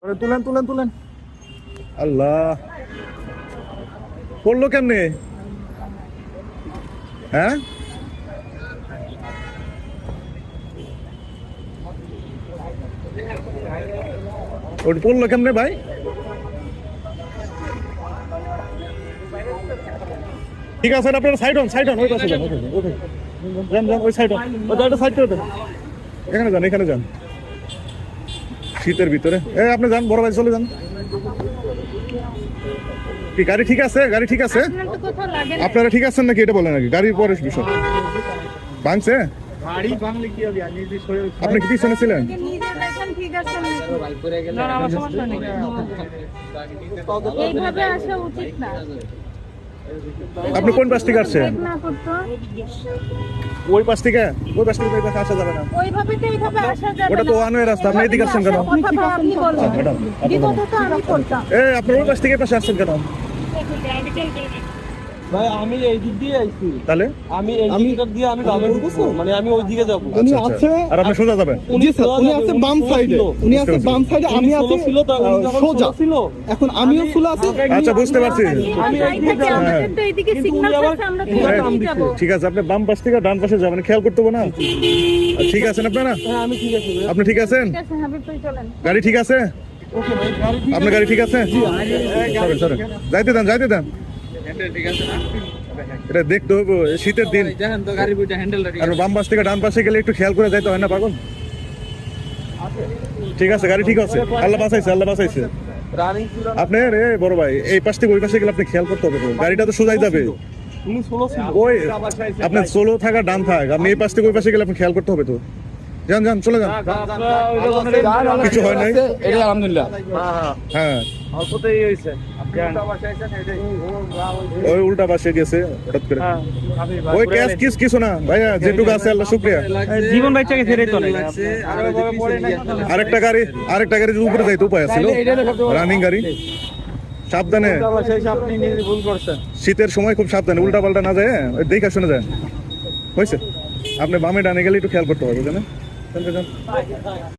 তুলেন তুলেন তুলেন। আল্লাহ, পড়লো কেমনে? হ্যাঁ, ওটা পড়লো কেমনে ভাই? ঠিক আছে, আপনারা সাইড হন, সাইড হন, ওই পাশে যান, যান যান, ওই সাইড হন, ওটা সাইড করে দেন। এখানে যান, এখানে যান, শীতের ভিতরে। আপনি যান, বড় ভাই চলে যান। কি গাড়ি ঠিক আছে? গাড়ি ঠিক আছে? আপনারা ঠিক আছেন নাকি এটা বলেন নাকি? গাড়ির পরে বিষয় ভাঙছে। আপনি কি পিছনে ছিলেন? আপনি কোন পাশ থেকে আসছেন? ওই পাশ থেকে? ওই পাশ থেকে আসা যাবে না, ওটা তো ওয়ান ওয়ে রাস্তা। আপনি এদিকে আসছেন কেন? আপনার ওই পাশ থেকে পাশে আসছেন কেন? ভাই আমি এই দিক দিয়ে আইছি, তাহলে আমি এই দিক দিয়ে আমি বামে ঢুকবো, মানে আমি ওই দিকে যাব। উনি আছে আর আপনি সোজা যাবেন? উনি আছে বাম সাইডে, উনি আছে বাম সাইডে, আমি আছি ছিল তো সোজা ছিল। এখন আমিও ফুল আছি। আচ্ছা, বুঝতে পারছি। আমি ঠিক আছে, আপনি বাম পাশ থেকে ডান পাশে যাবেন, খেয়াল করতে হবে না? ঠিক আছেন আপনারা? হ্যাঁ আমি ঠিক আছে। আপনি ঠিক আছেন? গাড়ি ঠিক আছে? ওকে ভাই, গাড়ি ঠিক আপনার গাড়ি ঠিক আছে? সরেন সরেন, যাইতে দেন, যাইতে দেন। এটা দেখতে হবে, শীতের দিন। আর বাম পাশ থেকে ডান পাশে গেলে একটু খেয়াল করে যাইতে হয় না পাগল? ঠিক আছে, গাড়ি ঠিক আছে, আল্লাহ বাঁচাইছে, আল্লাহ বাঁচাইছে। রানিং ছিল। আপনি বড় ভাই, এই পাশ থেকে ওই পাশে গেলে আপনি খেয়াল করতে হবে তো, গাড়িটা তো সোজাই যাবে। উনি সোলো ছিল। ওই আপনার সোলো থাকা ডান থাক, আপনি এই পাশ থেকে ওই পাশে গেলে আপনি খেয়াল করতে হবে তো। যান যান, চলে যান, কিছু হয় নাই। এটা আলহামদুলিল্লাহ। হ্যাঁ, অল্পতেই হইছে। ওই উল্টা পাশে গেছে হঠাৎ করে। ওই ক্যাশ কিছু না ভাইয়া, যেটুকু আছে আল্লাহ শুকরিয়া। জীবন বাইচা গেছে রে তো না। আরেকটা গাড়ি যদি উপরে যাইতে উপায় আছিল, রানিং গাড়ি। সাবধানে, আপনি নিজে ভুল করছেন। শীতের সময় খুব সাবধানে, উল্টা পাল্টা না যায়, দেখা শুনে যায়। হয়েছে, আপনি বামে ডানে গেলে একটু খেয়াল করতে হবে, বুঝলেন?